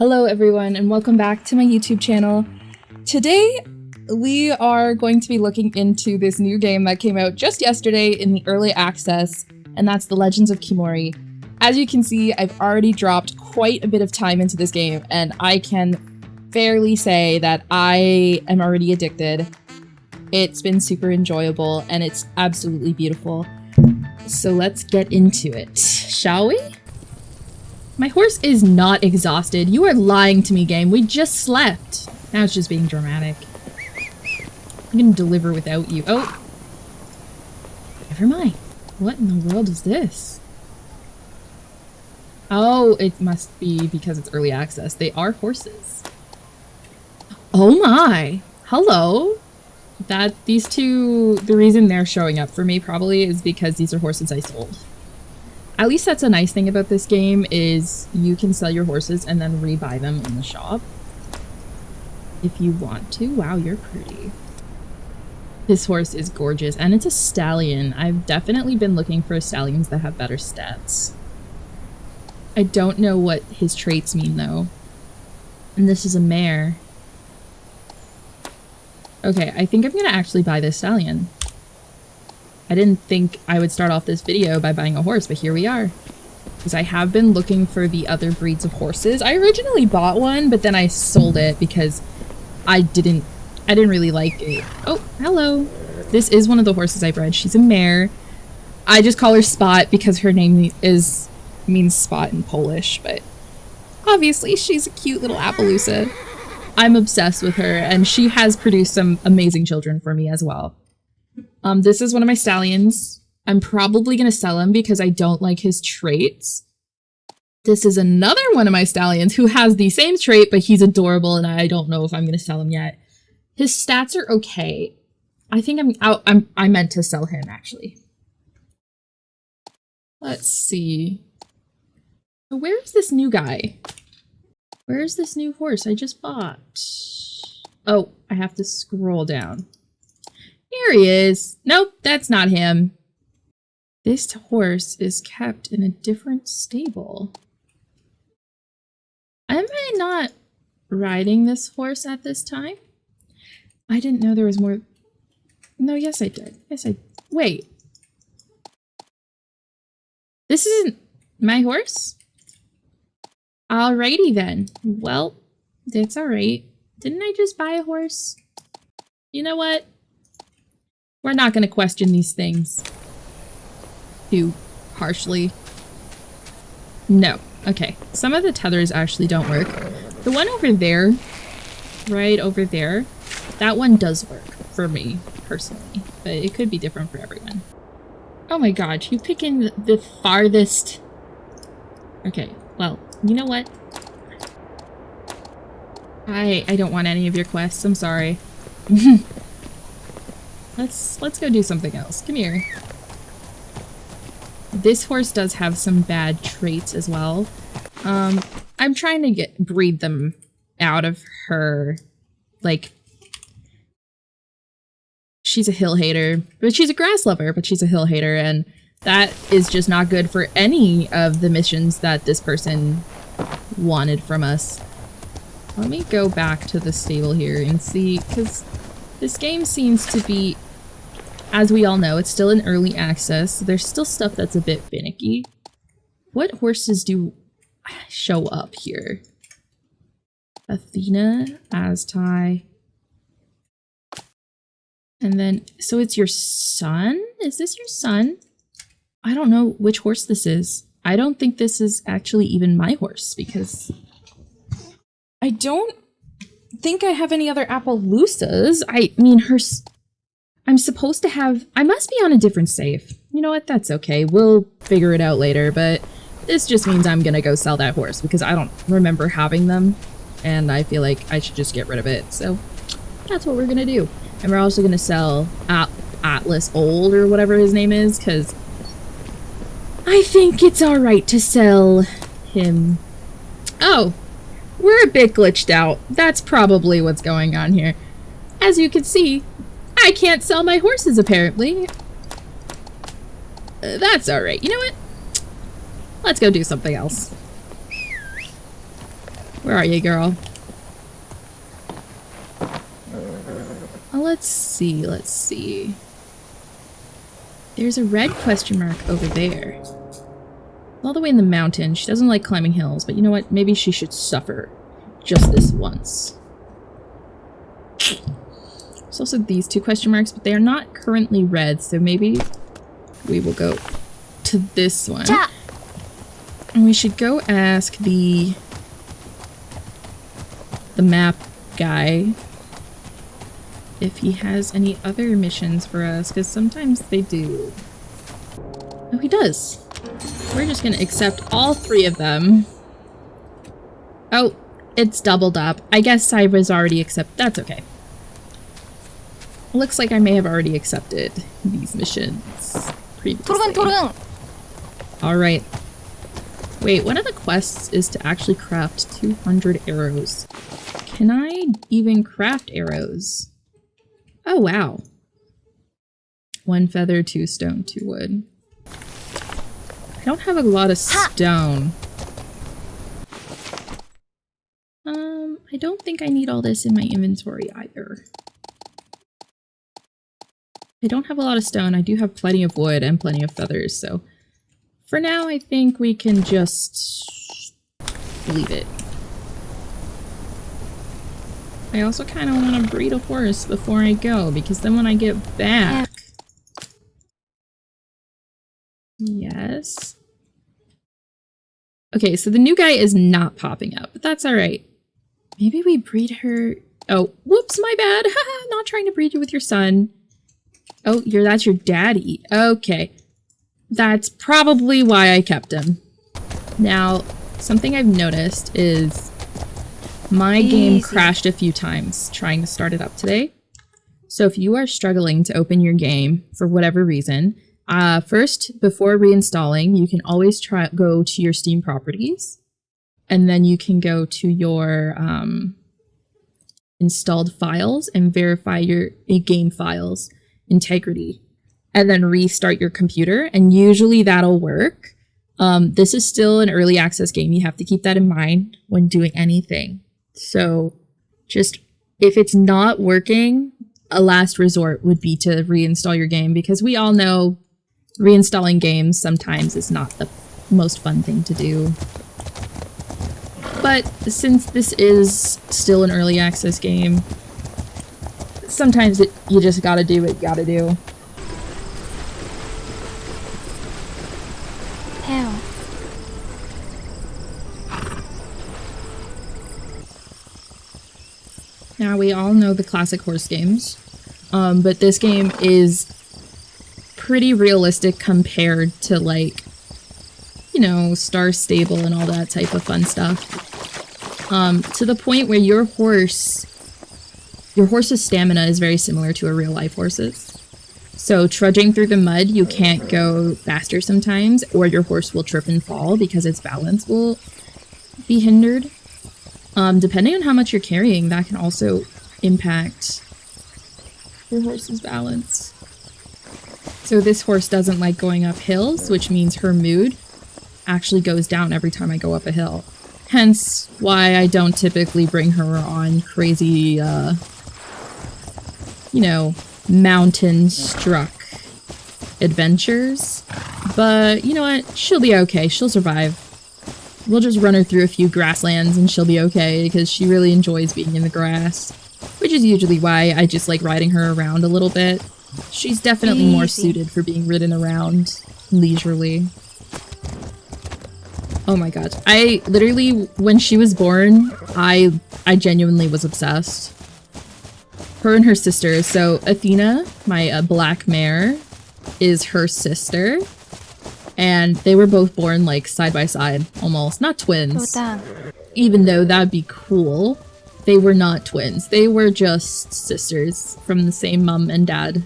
Hello everyone and welcome back to my YouTube channel. Today we are going to be looking into this new game that came out just yesterday in the early access, and that's the Legends of Khiimori. As you can see, I've already dropped quite a bit of time into this game and I can fairly say that I am already addicted. It's been super enjoyable and it's absolutely beautiful. So let's get into it, shall we? My horse is not exhausted. You are lying to me, game. We just slept. Now it's just being dramatic. I'm gonna deliver without you. Oh! Never mind. What in the world is this? Oh, it must be because it's early access. They are horses. Oh my! Hello! These two, the reason they're showing up for me probably is because these are horses I sold. At least that's a nice thing about this game, is you can sell your horses and then rebuy them in the shop if you want to. Wow, you're pretty. This horse is gorgeous, and it's a stallion. I've definitely been looking for stallions that have better stats. I don't know what his traits mean though. And this is a mare. Okay, I think I'm gonna actually buy this stallion. I didn't think I would start off this video by buying a horse, but here we are. Because I have been looking for the other breeds of horses. I originally bought one, but then I sold it because I didn't really like it. Oh, hello. This is one of the horses I bred. She's a mare. I just call her Spot because her name means spot in Polish, but obviously she's a cute little Appaloosa. I'm obsessed with her, and she has produced some amazing children for me as well. This is one of my stallions. I'm probably gonna sell him because I don't like his traits. This is another one of my stallions who has the same trait, but he's adorable and I don't know if I'm gonna sell him yet. His stats are okay. I think I meant to sell him actually. Let's see. Where's this new guy? Where's this new horse I just bought? Oh, I have to scroll down. Here he is. Nope, that's not him. This horse is kept in a different stable. Am I not riding this horse at this time? I didn't know there was more. No, yes I did. Wait. This isn't my horse? Alrighty then. Well, that's alright. Didn't I just buy a horse? You know what? We're not going to question these things too harshly. No. Okay. Some of the tethers actually don't work. The one over there, right over there, that one does work for me personally, but it could be different for everyone. Oh my god, you picking the farthest. Okay, well, you know what? I don't want any of your quests. I'm sorry. Let's go do something else. Come here. This horse does have some bad traits as well. I'm trying to breed them out of her, like, she's a hill hater, but she's a grass lover, but she's a hill hater, and that is just not good for any of the missions that this person wanted from us. Let me go back to the stable here and see, because this game seems to be, as we all know, it's still in early access, so there's still stuff that's a bit finicky. What horses do show up here? Athena, Aztai. And then, so it's your son? Is this your son? I don't know which horse this is. I don't think this is actually even my horse, because I don't think I have any other Appaloosas. I mean, I'm supposed to have, I must be on a different save. You know what, that's okay. We'll figure it out later, but this just means I'm gonna go sell that horse because I don't remember having them, and I feel like I should just get rid of it, so that's what we're gonna do. And we're also gonna sell Atlas Old, or whatever his name is, because I think it's alright to sell him. Oh, we're a bit glitched out. That's probably what's going on here. As you can see, I can't sell my horses, apparently. That's alright. You know what? Let's go do something else. Where are you, girl? Let's see, let's see. There's a red question mark over there. All the way in the mountain. She doesn't like climbing hills, but you know what? Maybe she should suffer just this once. There's also these two question marks, but they are not currently red, so maybe we will go to this one. And we should go ask the map guy if he has any other missions for us, because sometimes they do. Oh, he does. We're just gonna accept all three of them. Oh, it's doubled up. I guess I was already accepted. That's okay. Looks like I may have already accepted these missions previously. Alright. Wait, one of the quests is to actually craft 200 arrows. Can I even craft arrows? Oh, wow. 1 feather, 2 stone, 2 wood. I don't have a lot of stone. I don't think I need all this in my inventory either. I don't have a lot of stone. I do have plenty of wood and plenty of feathers, so for now I think we can just leave it. I also kind of want to breed a horse before I go, because then when I get back... Yes? Okay, so the new guy is not popping up, but that's alright. Maybe we breed her... Oh, whoops, my bad! Haha, not trying to breed you with your son. Oh, that's your daddy. Okay. That's probably why I kept him. Now, something I've noticed is my game crashed a few times trying to start it up today. So if you are struggling to open your game for whatever reason, first, before reinstalling, you can always go to your Steam properties, and then you can go to your installed files and verify your game files integrity, and then restart your computer, and usually that'll work. This is still an early access game. You have to keep that in mind when doing anything. So just, if it's not working, a last resort would be to reinstall your game, because we all know reinstalling games sometimes is not the most fun thing to do. But since this is still an early access game, sometimes you just gotta do what you gotta do. Hell. Now, we all know the classic horse games, but this game is pretty realistic compared to, like, you know, Star Stable and all that type of fun stuff. To the point where your horse's stamina is very similar to a real life horse's. So trudging through the mud, you can't go faster sometimes, or your horse will trip and fall because its balance will be hindered. Depending on how much you're carrying, that can also impact your horse's balance. So this horse doesn't like going up hills, which means her mood actually goes down every time I go up a hill. Hence why I don't typically bring her on crazy, you know, mountain-struck adventures. But you know what? She'll be okay. She'll survive. We'll just run her through a few grasslands and she'll be okay, because she really enjoys being in the grass. Which is usually why I just like riding her around a little bit. She's definitely more suited for being ridden around leisurely. Oh my god. I literally, when she was born, I genuinely was obsessed. Her and her sister. So Athena, my black mare, is her sister. And they were both born like side by side, almost. Not twins. Even though that'd be cool. They were not twins. They were just sisters from the same mom and dad.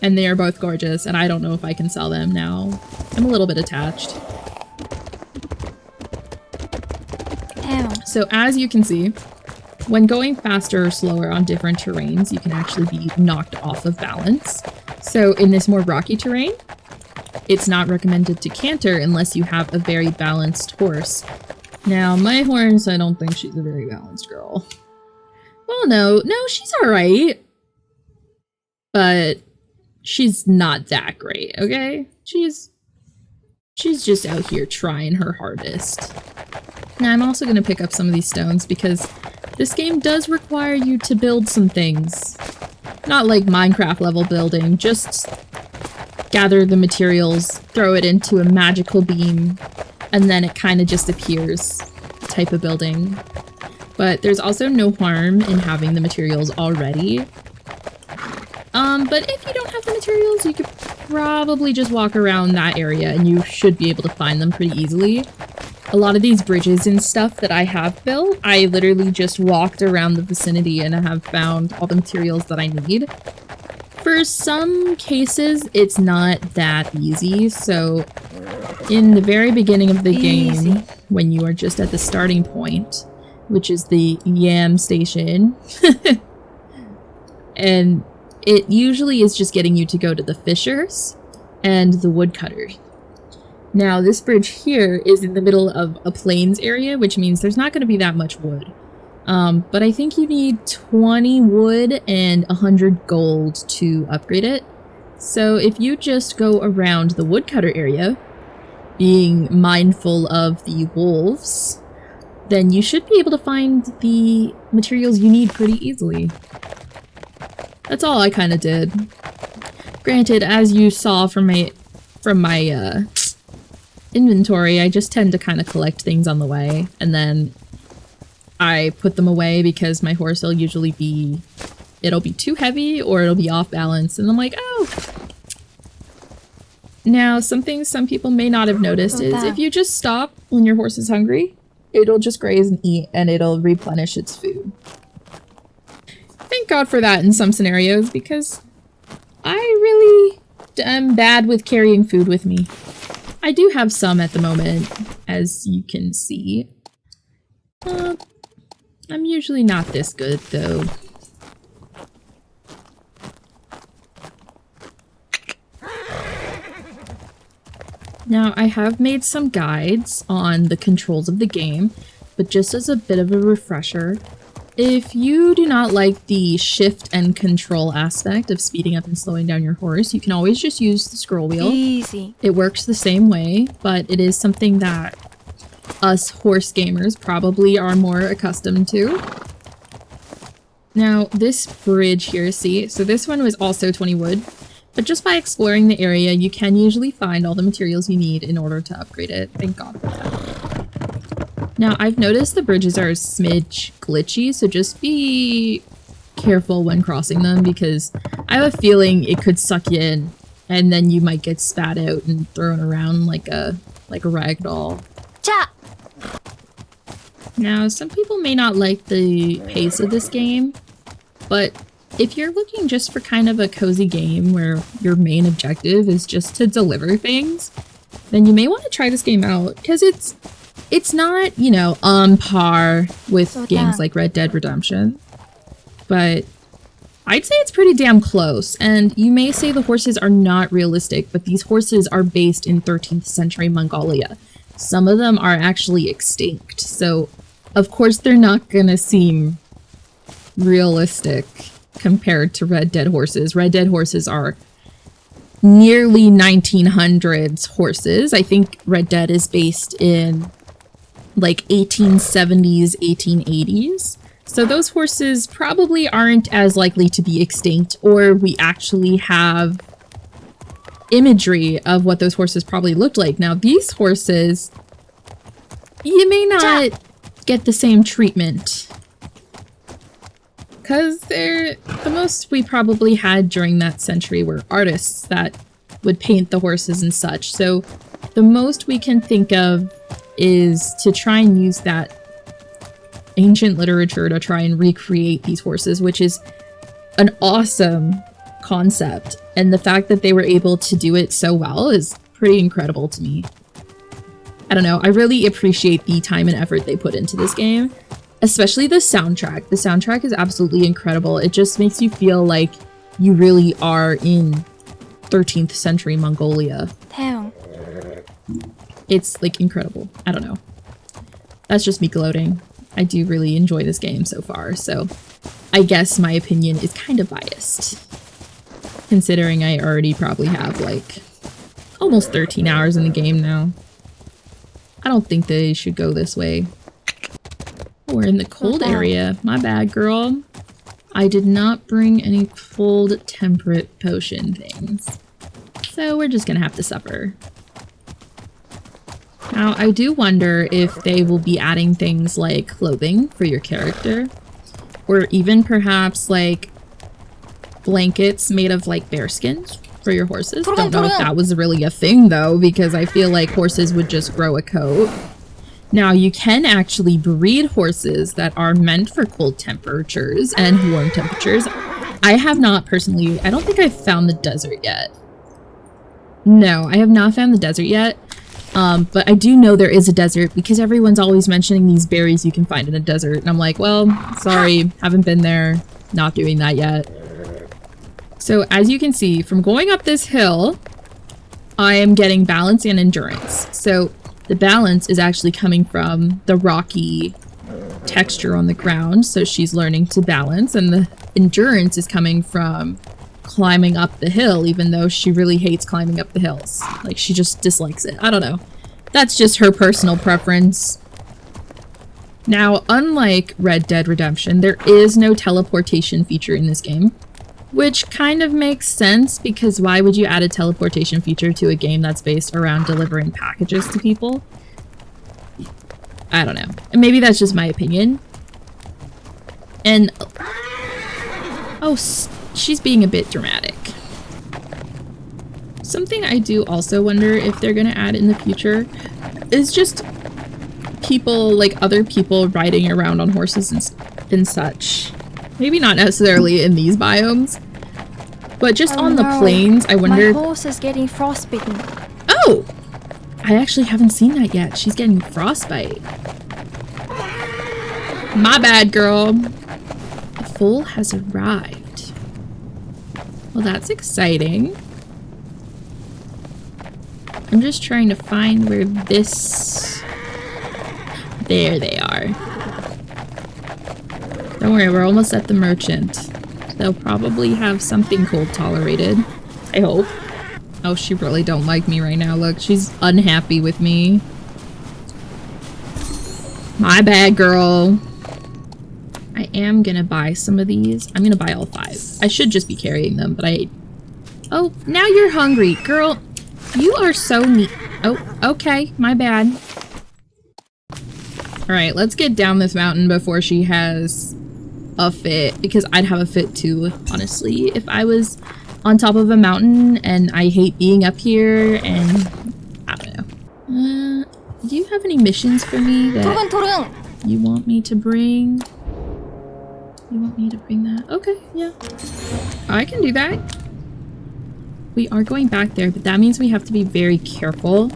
And they are both gorgeous, and I don't know if I can sell them now. I'm a little bit attached. Ew. So as you can see, when going faster or slower on different terrains, you can actually be knocked off of balance. So in this more rocky terrain, it's not recommended to canter unless you have a very balanced horse. Now, my horse, I don't think she's a very balanced girl. Well, no, she's alright. But she's not that great, okay? She's just out here trying her hardest. Now, I'm also going to pick up some of these stones because this game does require you to build some things. Not like Minecraft level building, just gather the materials, throw it into a magical beam, and then it kind of just appears type of building. But there's also no harm in having the materials already. But if you don't have the materials, you could probably just walk around that area and you should be able to find them pretty easily. A lot of these bridges and stuff that I have built, I literally just walked around the vicinity and I have found all the materials that I need. For some cases, it's not that easy, so in the very beginning of the game, when you are just at the starting point, which is the Yam Station, and it usually is just getting you to go to the fishers and the woodcutters. Now, this bridge here is in the middle of a plains area, which means there's not going to be that much wood. But I think you need 20 wood and 100 gold to upgrade it. So if you just go around the woodcutter area, being mindful of the wolves, then you should be able to find the materials you need pretty easily. That's all I kind of did. Granted, as you saw from my inventory, I just tend to kind of collect things on the way, and then I put them away because my horse will usually be, it'll be too heavy or it'll be off balance, and I'm like, oh. Now, something some people may not have noticed is if you just stop when your horse is hungry, it'll just graze and eat, and it'll replenish its food. Thank God for that in some scenarios, because I really am bad with carrying food with me. I do have some at the moment, as you can see. I'm usually not this good, though. Now, I have made some guides on the controls of the game, but just as a bit of a refresher, if you do not like the shift and control aspect of speeding up and slowing down your horse, you can always just use the scroll wheel. Easy. It works the same way, but it is something that us horse gamers probably are more accustomed to. Now, this bridge here, see? So this one was also 20 wood, but just by exploring the area, you can usually find all the materials you need in order to upgrade it. Thank God for that. Now, I've noticed the bridges are a smidge glitchy, so just be careful when crossing them, because I have a feeling it could suck you in, and then you might get spat out and thrown around like a rag doll. Cha! Now, some people may not like the pace of this game, but if you're looking just for kind of a cozy game where your main objective is just to deliver things, then you may want to try this game out, because it's not, you know, on par with games like Red Dead Redemption, but I'd say it's pretty damn close. And you may say the horses are not realistic, but these horses are based in 13th century Mongolia. Some of them are actually extinct, so of course they're not gonna seem realistic compared to Red Dead horses. Red Dead horses are nearly 1900s horses. I think Red Dead is based in like 1870s, 1880s. So those horses probably aren't as likely to be extinct, or we actually have imagery of what those horses probably looked like. Now, these horses, you may not get the same treatment, because the most we probably had during that century were artists that would paint the horses and such. So the most we can think of is to try and use that ancient literature to try and recreate these horses, which is an awesome concept. And the fact that they were able to do it so well is pretty incredible to me. I don't know, I really appreciate the time and effort they put into this game, especially the soundtrack. The soundtrack is absolutely incredible. It just makes you feel like you really are in 13th century Mongolia. Damn. It's like incredible. I don't know. That's just me gloating. I do really enjoy this game so far, so I guess my opinion is kind of biased. Considering I already probably have like almost 13 hours in the game now. I don't think they should go this way. Oh, we're in the cold area. My bad, girl. I did not bring any cold temperate potion things. So we're just gonna have to suffer. Now, I do wonder if they will be adding things like clothing for your character. Or even perhaps like blankets made of like bear skins for your horses. Don't know if that was really a thing though, because I feel like horses would just grow a coat. Now, you can actually breed horses that are meant for cold temperatures and warm temperatures. I have not personally, I don't think I've found the desert yet. No, I have not found the desert yet. But I do know there is a desert because everyone's always mentioning these berries you can find in a desert. And I'm like, well, sorry, haven't been there, not doing that yet. So as you can see, from going up this hill, I am getting balance and endurance. So the balance is actually coming from the rocky texture on the ground. So she's learning to balance, and the endurance is coming from climbing up the hill, even though she really hates climbing up the hills. Like, she just dislikes it. I don't know. That's just her personal preference. Now, unlike Red Dead Redemption, there is no teleportation feature in this game, which kind of makes sense, because why would you add a teleportation feature to a game that's based around delivering packages to people? I don't know. And maybe that's just my opinion. And oh, she's being a bit dramatic. Something I do also wonder if they're gonna add in the future is just people, like other people riding around on horses and such. Maybe not necessarily in these biomes, but just on the plains. I wonder. My horse is getting frostbitten. Oh! I actually haven't seen that yet. She's getting frostbite. My bad, girl. The foal has arrived. Well, that's exciting. I'm just trying to find where this... There they are. Don't worry, we're almost at the merchant. They'll probably have something cold tolerated. I hope. Oh, she really don't like me right now. Look, she's unhappy with me. My bad, girl. I am gonna buy some of these. I'm gonna buy all 5. I should just be carrying them, but I... Oh, now you're hungry. Girl, you are so neat. Oh, okay. My bad. Alright, let's get down this mountain before she has a fit, because I'd have a fit too, honestly, if I was on top of a mountain, and I hate being up here, and I don't know. Do you have any missions for me that you want me to bring? You want me to bring that? Okay, yeah. I can do that. We are going back there, but that means we have to be very careful,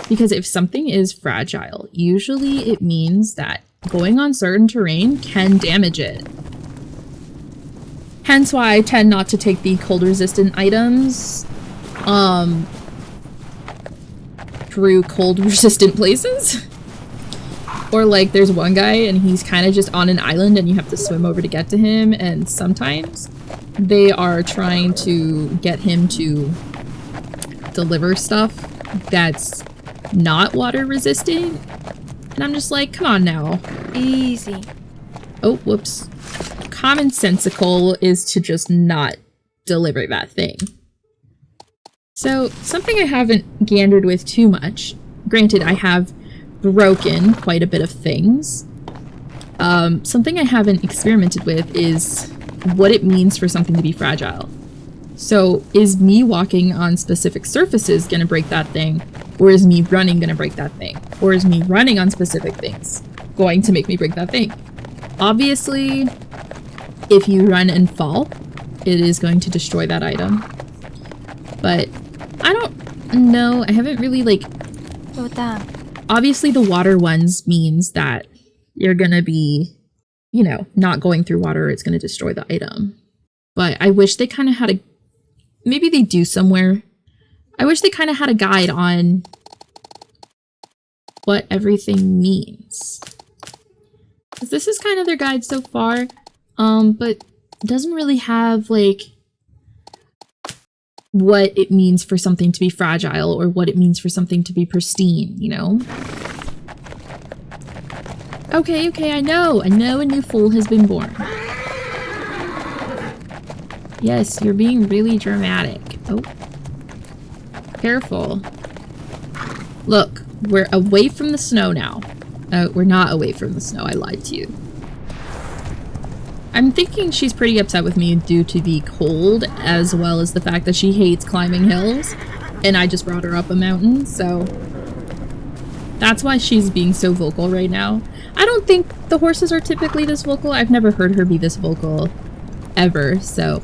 because if something is fragile, usually it means that going on certain terrain can damage it. Hence why I tend not to take the cold resistant items through cold resistant places. Or like there's one guy and he's kind of just on an island and you have to swim over to get to him, and sometimes they are trying to get him to deliver stuff that's not water resistant. And I'm just like, come on now. Easy. Oh, whoops. Commonsensical is to just not deliver that thing. So, something I haven't gandered with too much. Granted, I have broken quite a bit of things. Something I haven't experimented with is what it means for something to be fragile. So, is me walking on specific surfaces gonna break that thing? Or is me running gonna break that thing? Or is me running on specific things going to make me break that thing? Obviously, if you run and fall, it is going to destroy that item. But I don't know. I haven't really like... Obviously, the water ones means that you're gonna be, you know, not going through water or it's gonna destroy the item. But I wish they kind of had a... Maybe they do somewhere. I wish they kind of had a guide on what everything means. Because this is kind of their guide so far, but doesn't really have, like, what it means for something to be fragile or what it means for something to be pristine, you know? Okay, I know a new foal has been born. Yes, you're being really dramatic. Oh. Careful. Look, we're away from the snow now. We're not away from the snow, I lied to you. I'm thinking she's pretty upset with me due to the cold, as well as the fact that she hates climbing hills, and I just brought her up a mountain, so that's why she's being so vocal right now. I don't think the horses are typically this vocal. I've never heard her be this vocal ever, so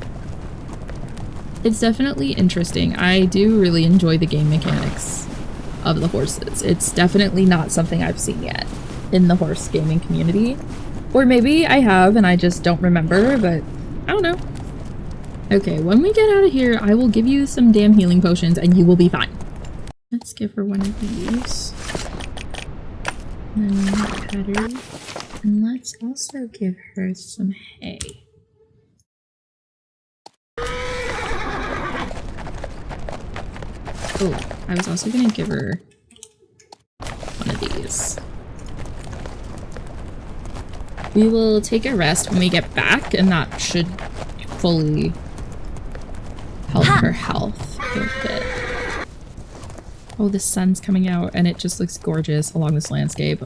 it's definitely interesting. I do really enjoy the game mechanics of the horses. It's definitely not something I've seen yet in the horse gaming community. Or maybe I have and I just don't remember, but I don't know. Okay, when we get out of here, I will give you some damn healing potions and you will be fine. Let's give her one of these. And then pet her. And let's also give her some hay. Oh, I was also gonna give her one of these. We will take a rest when we get back, and that should fully help her health a bit. Oh, the sun's coming out, and it just looks gorgeous along this landscape.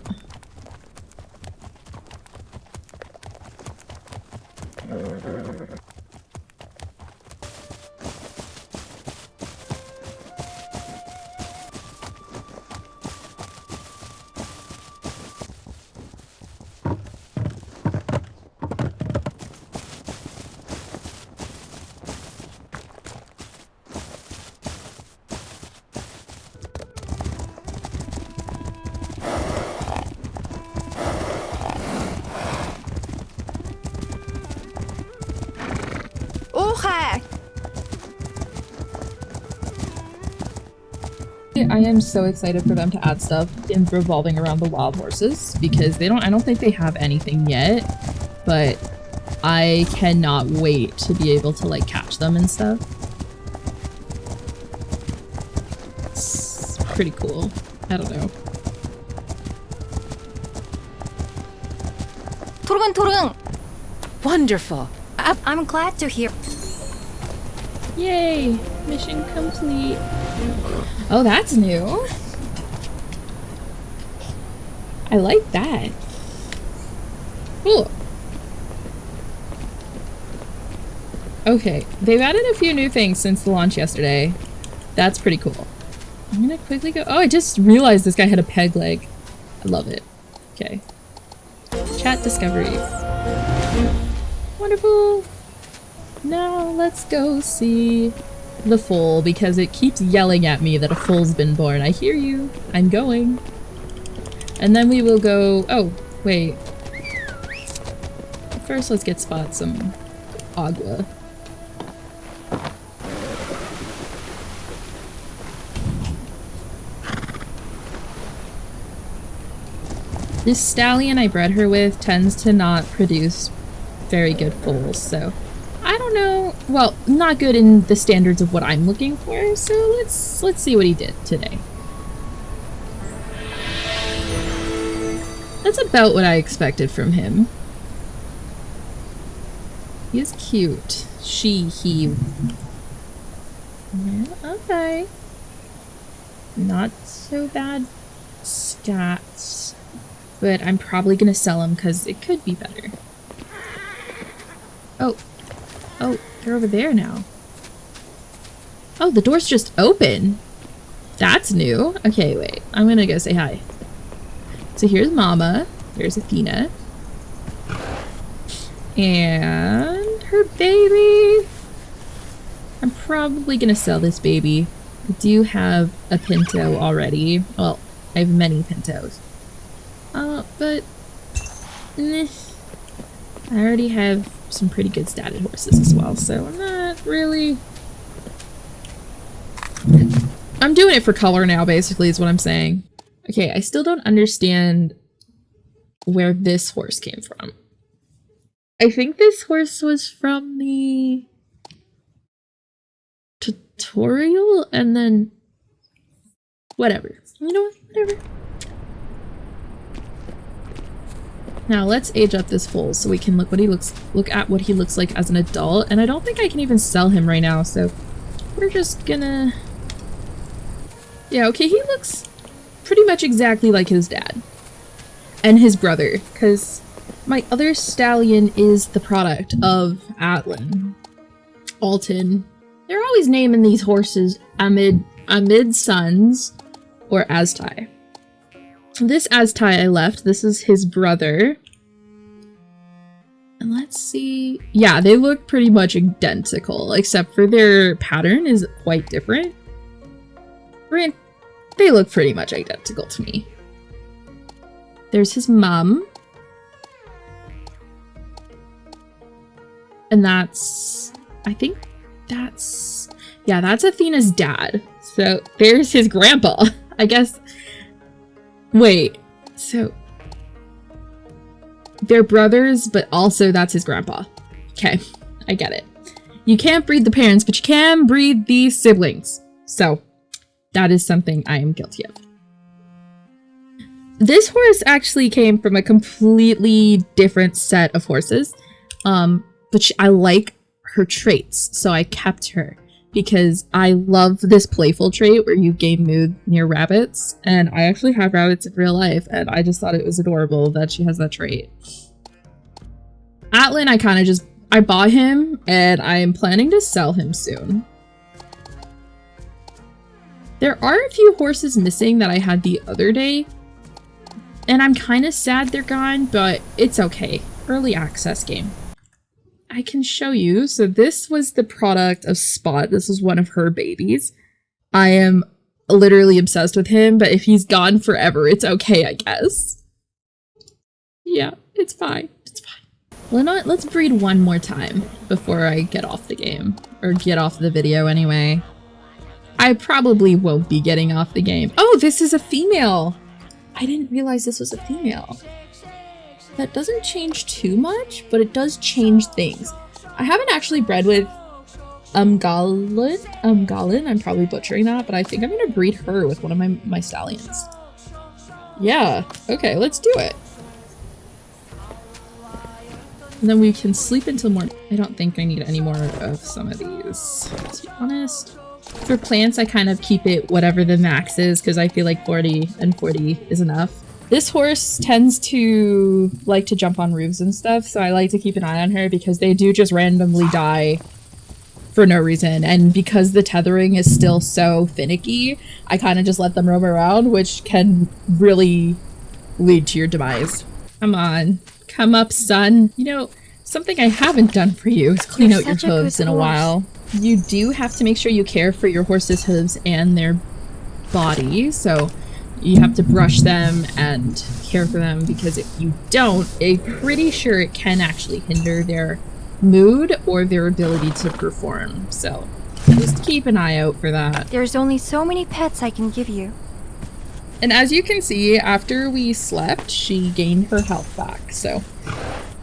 I am so excited for them to add stuff in revolving around the wild horses because I don't think they have anything yet, but I cannot wait to be able to like catch them and stuff. It's pretty cool. I don't know. 토르근. Wonderful. I'm glad to hear. Yay! Mission complete. Oh, that's new. I like that. Cool. Okay, they've added a few new things since the launch yesterday. That's pretty cool. I'm gonna quickly go— oh, I just realized this guy had a peg leg. I love it. Okay. Chat discoveries. Wonderful. Now let's go see the foal because it keeps yelling at me that a foal's been born. I hear you. I'm going. And then we will go— oh, wait. First, let's get Spot some agua. This stallion I bred her with tends to not produce very good foals, so I don't know. Well, not good in the standards of what I'm looking for, so let's see what he did today. That's about what I expected from him. He is cute. He. Yeah, okay. Not so bad stats, but I'm probably gonna sell him because it could be better. Oh, they're over there now. Oh, the door's just open. That's new. Okay, wait. I'm gonna go say hi. So here's Mama. There's Athena. And her baby. I'm probably gonna sell this baby. I do have a pinto already. Well, I have many pintos. But I already have some pretty good statted horses as well, so I'm not really— I'm doing it for color now, basically, is what I'm saying. Okay, I still don't understand where this horse came from. I think this horse was from the tutorial and then whatever. You know what? Whatever. Now let's age up this foal so we can look at what he looks like as an adult. And I don't think I can even sell him right now, so we're just gonna... Yeah, okay, he looks pretty much exactly like his dad. And his brother, because my other stallion is the product of Atlan. Alton. They're always naming these horses Amid Sons or Aztai. This Aztai I left, this is his brother. And let's see. Yeah, they look pretty much identical, except for their pattern is quite different. They look pretty much identical to me. There's his mom. And that's, I think that's, yeah, that's Athena's dad. So there's his grandpa, I guess. Wait, so they're brothers, but also that's his grandpa. Okay, I get it. You can't breed the parents, but you can breed the siblings. So that is something I am guilty of. This horse actually came from a completely different set of horses, but I like her traits, so I kept her. Because I love this playful trait where you gain mood near rabbits, and I actually have rabbits in real life, and I just thought it was adorable that she has that trait. Atlan, I bought him, and I am planning to sell him soon. There are a few horses missing that I had the other day, and I'm kind of sad they're gone, but it's okay. Early access game. I can show you. So this was the product of Spot. This was one of her babies. I am literally obsessed with him, but if he's gone forever, it's okay, I guess. Yeah, it's fine. It's fine. Well, let's breed one more time before I get off the game. Or get off the video anyway. I probably won't be getting off the game. Oh, this is a female! I didn't realize this was a female. That doesn't change too much, but it does change things. I haven't actually bred with Umgalin. I'm probably butchering that, but I think I'm gonna breed her with one of my stallions. Yeah, okay, let's do it. And then we can sleep until morning. I don't think I need any more of some of these, to be honest. For plants, I kind of keep it whatever the max is, because I feel like 40 and 40 is enough. This horse tends to like to jump on roofs and stuff, so I like to keep an eye on her because they do just randomly die for no reason. And because the tethering is still so finicky, I kind of just let them roam around, which can really lead to your demise. Come on. Come up, son. You know, something I haven't done for you is clean out your hooves in a while. You do have to make sure you care for your horse's hooves and their body, so you have to brush them and care for them, because if you don't, I'm pretty sure it can actually hinder their mood or their ability to perform. So just keep an eye out for that. There's only so many pets I can give you. And as you can see, after we slept, she gained her health back. So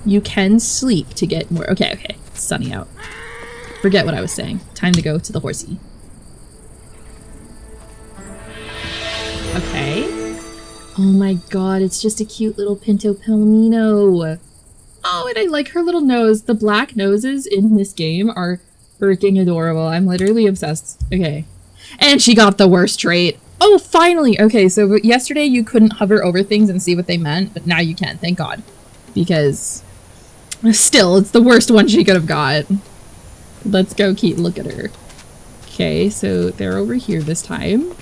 you can sleep to get more. Okay, it's sunny out. Forget what I was saying. Time to go to the horsey. Okay. Oh my god, it's just a cute little Pinto Palomino. Oh, and I like her little nose. The black noses in this game are freaking adorable. I'm literally obsessed. Okay. And she got the worst trait. Oh, finally! Okay, so yesterday you couldn't hover over things and see what they meant, but now you can, thank god. Because still, it's the worst one she could have got. Let's go look at her. Okay, so they're over here this time.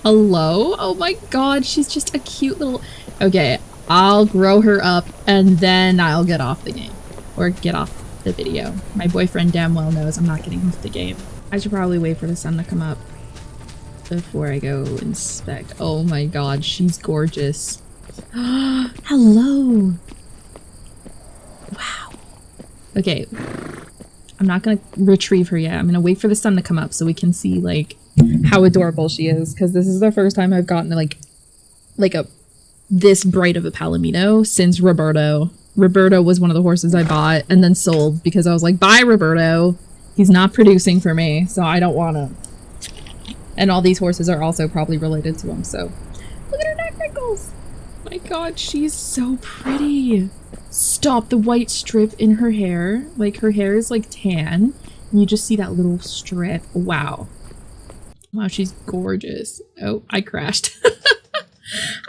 Hello? Oh my god, she's just a cute little... Okay, I'll grow her up and then I'll get off the game. Or get off the video. My boyfriend damn well knows I'm not getting off the game. I should probably wait for the sun to come up before I go inspect. Oh my god, she's gorgeous. Hello! Wow. Okay. I'm not gonna retrieve her yet. I'm gonna wait for the sun to come up so we can see, like, how adorable she is. Because this is the first time I've gotten, like, like this bright of a Palomino since Roberto. Roberto was one of the horses I bought and then sold because I was like, bye Roberto. He's not producing for me, so I don't want him. And all these horses are also probably related to him, so. Look at her neck wrinkles! My god, she's so pretty. Stop, the white strip in her hair. Like, her hair is like tan. And you just see that little strip. Wow. Wow, she's gorgeous. Oh, I crashed.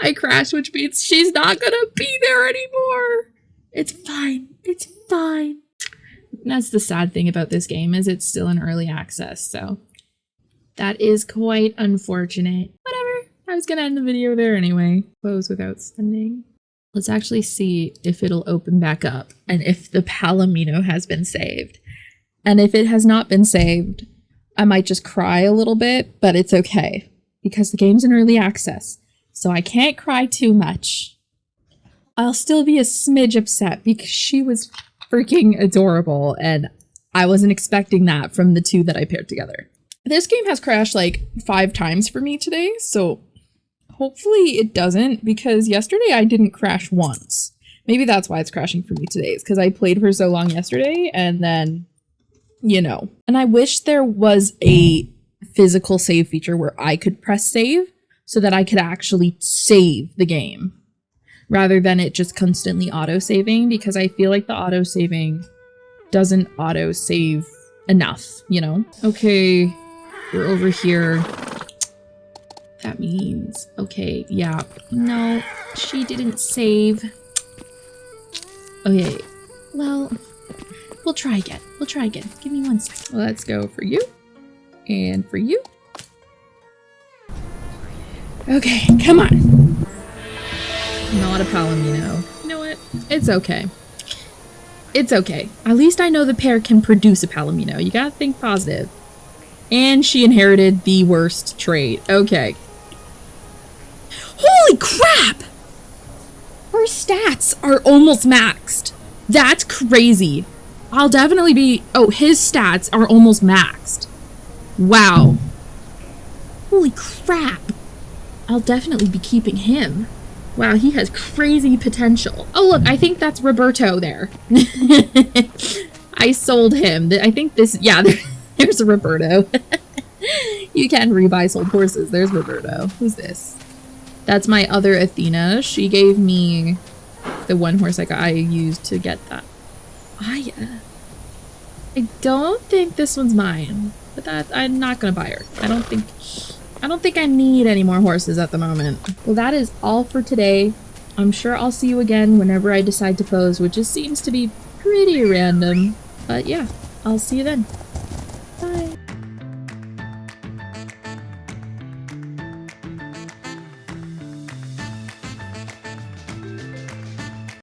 I crashed, which means she's not gonna be there anymore. It's fine. It's fine. And that's the sad thing about this game, is it's still in early access, so that is quite unfortunate. Whatever. I was gonna end the video there anyway. Close without sending. Let's actually see if it'll open back up and if the Palomino has been saved. And if it has not been saved, I might just cry a little bit, but it's okay because the game's in early access, so I can't cry too much. I'll still be a smidge upset because she was freaking adorable and I wasn't expecting that from the two that I paired together. This game has crashed like 5 times for me today, so hopefully it doesn't, because yesterday I didn't crash once. Maybe that's why it's crashing for me today, is because I played for so long yesterday and then, you know. And I wish there was a physical save feature where I could press save so that I could actually save the game rather than it just constantly auto-saving, because I feel like the auto-saving doesn't auto-save enough, you know? Okay, we're over here. That means, okay, yeah. No, she didn't save. Okay, well, we'll try again. We'll try again. Give me 1 second. Let's go for you and for you. Okay, come on. Not a Palomino. You know what? It's okay. It's okay. At least I know the pair can produce a Palomino. You gotta think positive. And she inherited the worst trait. Okay. Holy crap! Her stats are almost maxed. That's crazy. I'll definitely be... Oh, his stats are almost maxed. Wow. Holy crap. I'll definitely be keeping him. Wow, he has crazy potential. Oh, look, I think that's Roberto there. I sold him. I think this... Yeah, there's a Roberto. You can rebuy sold horses. There's Roberto. Who's this? That's my other Athena. She gave me the one horse I used to get that. Aya. I don't think this one's mine, but I'm not gonna buy her. I don't think I need any more horses at the moment. Well, that is all for today. I'm sure I'll see you again whenever I decide to pose, which just seems to be pretty random. But yeah, I'll see you then.